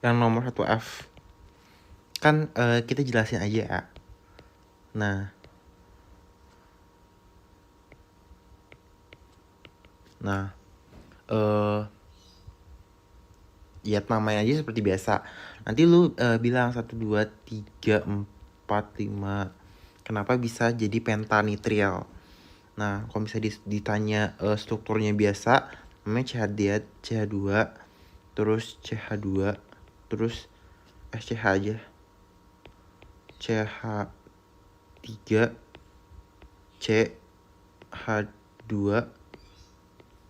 yang nomor 1F. Kan kita jelasin aja ya. Nah, ya namanya aja seperti biasa. Nanti lu bilang 1, 2, 3, 4, 5. Kenapa bisa jadi pentanitril? Nah, kalau misalnya ditanya strukturnya biasa, namanya CH2, terus CH2, terus CH aja. CH3, CH2,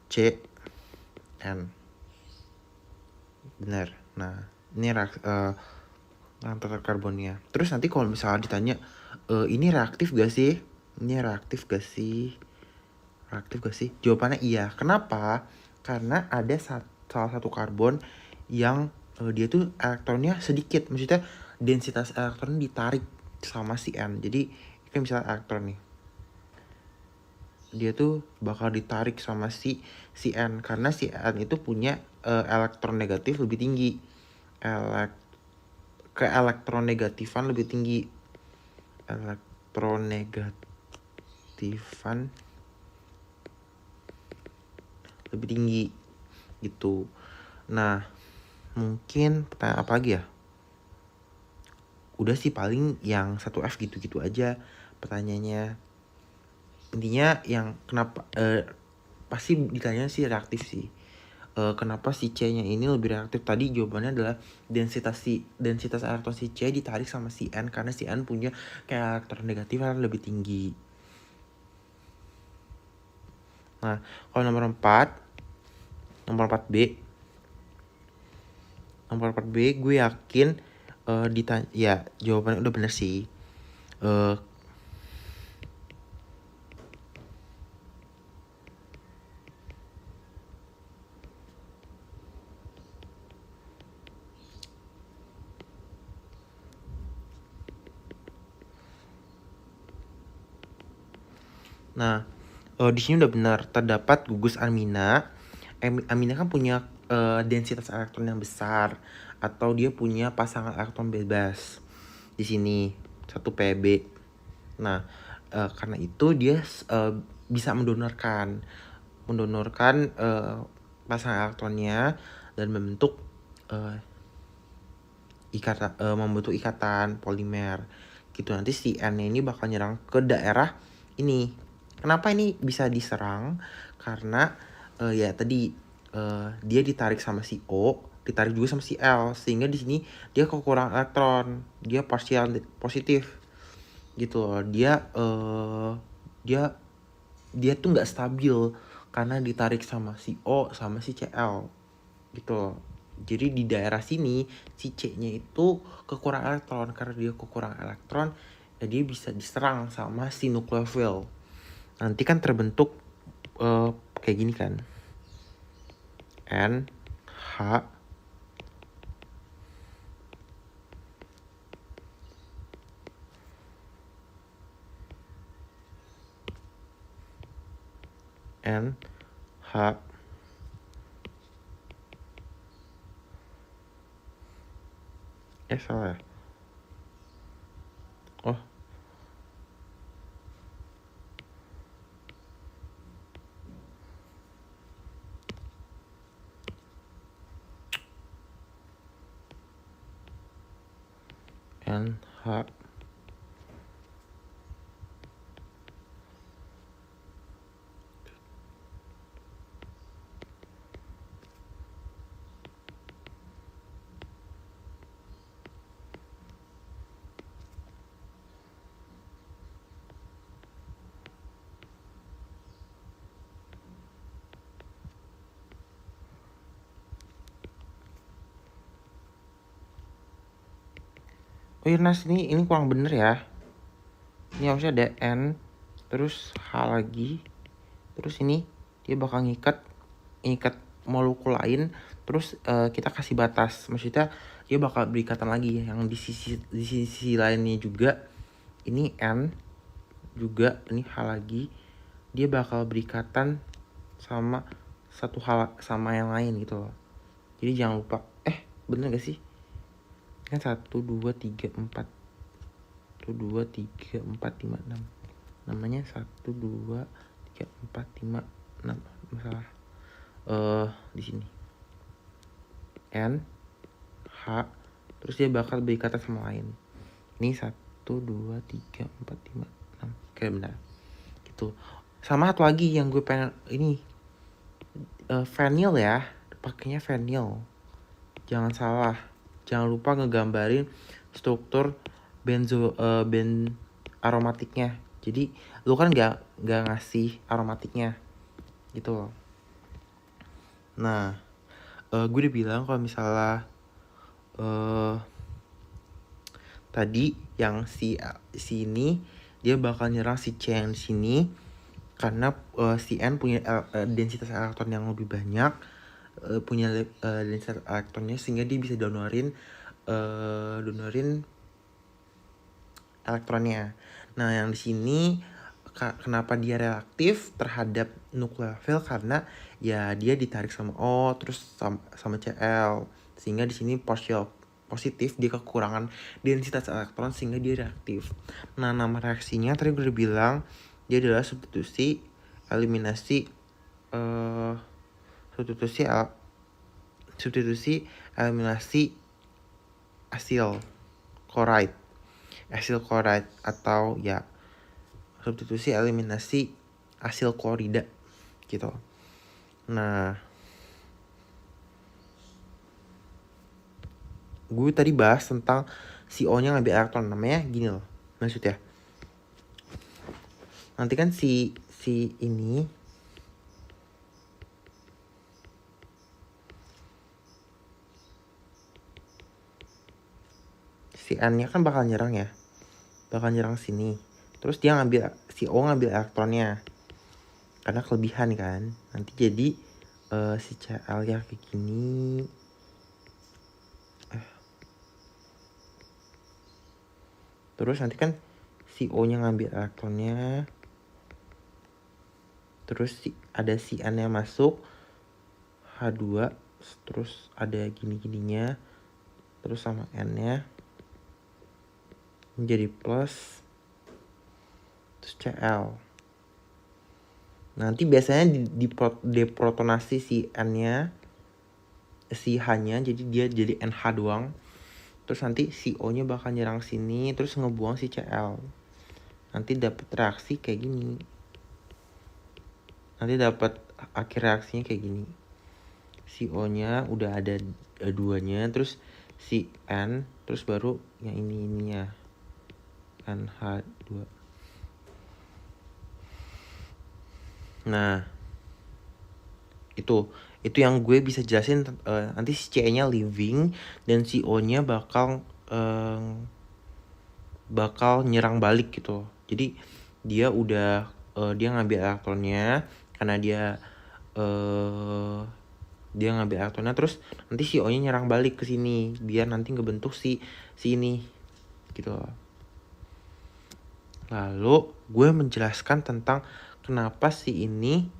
CN. Benar. Nah, ini rantai karbonnya. Terus nanti kalau misalnya ditanya, ini reaktif gak sih? Ini reaktif gak sih? Reaktif gak sih? Jawabannya iya. Kenapa? Karena ada salah satu karbon yang dia tuh elektronnya sedikit. Maksudnya densitas elektron ditarik sama si N. Jadi kan misalnya elektron nih, dia tuh bakal ditarik sama si N. Karena si N itu punya elektron negatif lebih tinggi. Keelektronegatifan lebih tinggi. Elektronegatifan lebih tinggi gitu. Nah, mungkin pertanyaan apa lagi ya? Udah sih paling yang 1F gitu-gitu aja pertanyaannya. Intinya yang kenapa pasti ditanya sih reaktif sih. Kenapa si C-nya ini lebih reaktif? Tadi jawabannya adalah densitas elektron si C ditarik sama si N karena si N punya kayak elektron negatif yang lebih tinggi. Nah, kalau nomor 4B gue yakin ditanya ya jawabannya udah bener sih. Nah, di sini udah benar, terdapat gugus amina. Amina kan punya densitas elektron yang besar atau dia punya pasangan elektron bebas. Di sini 1Pb. Nah, karena itu dia bisa mendonorkan pasangan elektronnya dan membentuk membentuk ikatan polimer gitu. Nanti si N ini bakal nyerang ke daerah ini. Kenapa ini bisa diserang? Karena ya tadi dia ditarik sama si O, ditarik juga sama si L, sehingga di sini dia kekurangan elektron, dia partial positif gitu loh. Dia tuh nggak stabil karena ditarik sama si O sama si Cl gitu loh. Jadi di daerah sini si C-nya itu kekurangan elektron. Karena dia kekurangan elektron, ya dia bisa diserang sama si nukleofil. Nanti kan terbentuk kayak gini kan. N H N H salah ya. Oh, N H Oh iya Nas, ini kurang bener ya. Ini harusnya ada N, terus H lagi, terus ini dia bakal ngikat molekul lain, terus kita kasih batas. Maksudnya dia bakal berikatan lagi yang di sisi lainnya juga. Ini N juga, ini H lagi, dia bakal berikatan sama satu hal sama yang lain gitu loh. Jadi jangan lupa. Bener gak sih? Kan 1, 2, 3, 4. 1, 2, 3, 4, 5, 6. Namanya 1, 2, 3, 4, 5, 6. Masalah. Di sini. N, H, terus dia bakal beri kata sama lain. Ini 1, 2, 3, 4, 5, 6. Oke, benar. Gitu. Sama satu lagi yang gue pengen ini. Vinyl ya. Pakainya vinyl. Jangan salah. Jangan lupa ngegambarin struktur ben aromatiknya. Jadi lu kan nggak ngasih aromatiknya gitu loh. Nah, gue udah bilang kalau misalnya tadi yang si ini dia bakal nyerang si C yang di sini karena si N punya densitas elektron yang lebih banyak, punya densitas elektronnya sehingga dia bisa donorin elektronnya. Nah, yang di sini kenapa dia reaktif terhadap nukleofil karena ya dia ditarik sama O terus sama Cl sehingga di sini positif dia kekurangan densitas elektron sehingga dia reaktif. Nah, nama reaksinya tadi gue udah bilang dia adalah substitusi eliminasi asil chloride atau ya substitusi eliminasi asil klorida gitu. Nah, gue tadi bahas tentang si O nya ngambil elektron, namanya gini loh maksudnya. Nanti kan si ini si N nya kan bakal nyerang sini. Terus dia si O ngambil elektronnya karena kelebihan kan. Nanti jadi si Cl ya kayak gini. Terus nanti kan si O nya ngambil elektronnya. Terus ada si N nya masuk H2. Terus ada gini-gininya. Terus sama N nya menjadi plus. Terus Cl. Nanti biasanya deprotonasi si N nya, si H nya, jadi dia jadi NH doang. Terus nanti si O nya bakal nyerang sini, terus ngebuang si Cl. Nanti dapat reaksi kayak gini. Nanti dapat akhir reaksinya kayak gini. Si O nya udah ada duanya, terus si N, terus baru yang ininya NH2. Nah, itu yang gue bisa jelasin. Nanti si C nya living dan si O nya bakal nyerang balik gitu. Jadi dia udah dia ngambil elektronnya karena dia ngambil elektronnya, terus nanti si O nya nyerang balik ke sini biar nanti ngebentuk si ini gitu. Lalu gue menjelaskan tentang kenapa si ini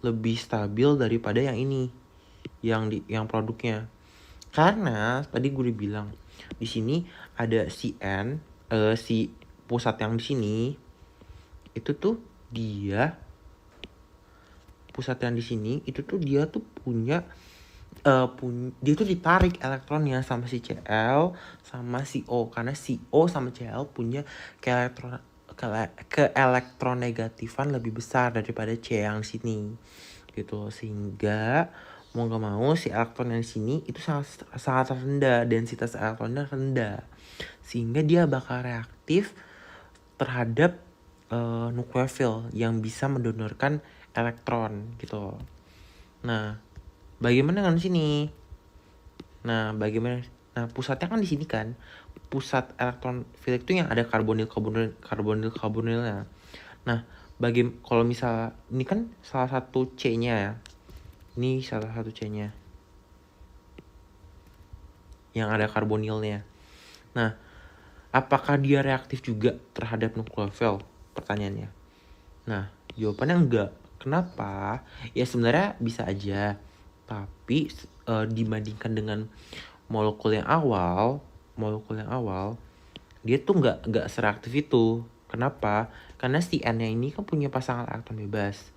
lebih stabil daripada yang ini, yang produknya. Karena tadi gue udah bilang di sini ada si N, si pusat yang di sini itu tuh dia pusat yang di sini itu tuh dia tuh punya dia tuh ditarik elektronnya sama si Cl sama si O karena si O sama Cl punya keelektronegatifan lebih besar daripada C yang sini gitu, sehingga mau gak mau si elektron yang sini itu sangat rendah, densitas elektronnya rendah, sehingga dia bakal reaktif terhadap nukleofil yang bisa mendonorkan elektron gitu. Nah, bagaimana dengan sini? Nah, pusatnya kan di sini kan. Pusat elektronfilik itu yang ada karbonilnya. Nah, kalau misal ini kan salah satu C-nya ya. Ini salah satu C-nya. Yang ada karbonilnya. Nah, apakah dia reaktif juga terhadap nukleofil? Pertanyaannya. Nah, jawabannya enggak. Kenapa? Ya sebenarnya bisa aja. Tapi dibandingkan dengan molekul yang awal, molekul yang awal, dia tuh nggak sereaktif itu. Kenapa? Karena si N-nya ini kan punya pasangan elektron bebas.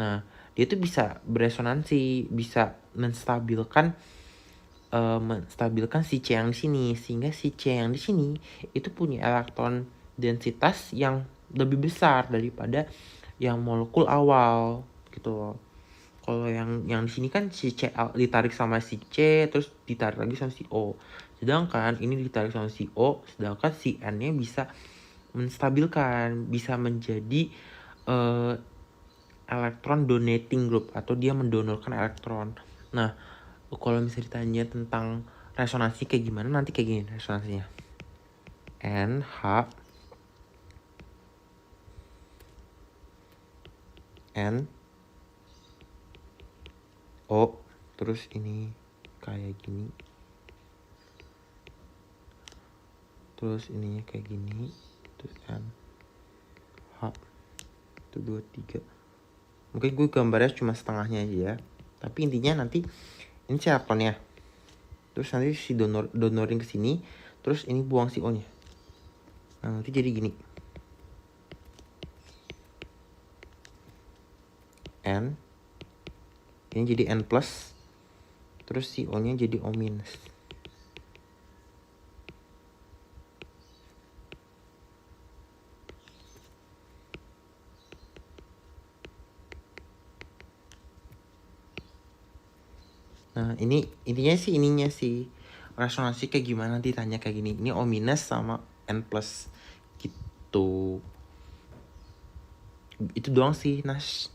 Nah, dia tuh bisa beresonansi, bisa menstabilkan si C yang di sini, sehingga si C yang di sini itu punya elektron densitas yang lebih besar daripada yang molekul awal gitu loh. Kalau yang di sini kan si C ditarik sama si C, terus ditarik lagi sama si O. Sedangkan ini ditarik sama si O, sedangkan si N-nya bisa menstabilkan, bisa menjadi elektron donating group atau dia mendonorkan elektron. Nah, kalau misalnya ditanya tentang resonansi kayak gimana, nanti kayak gini resonansinya. N, H, N, O, terus ini kayak gini. Terus ininya kayak gini. Terus N, H, 1, 2, 3. Mungkin gue gambarnya cuma setengahnya aja ya. Tapi intinya nanti ini si elektronnya. Terus nanti si donorin ke sini, terus ini buang si O-nya. Nah, nanti jadi gini. N, ini jadi N plus, terus si O-nya jadi O minus. Nah, ini intinya sih ininya sih. Resonansi kayak gimana nanti tanya kayak gini. Ini O minus sama N plus gitu. Itu doang sih, Nas.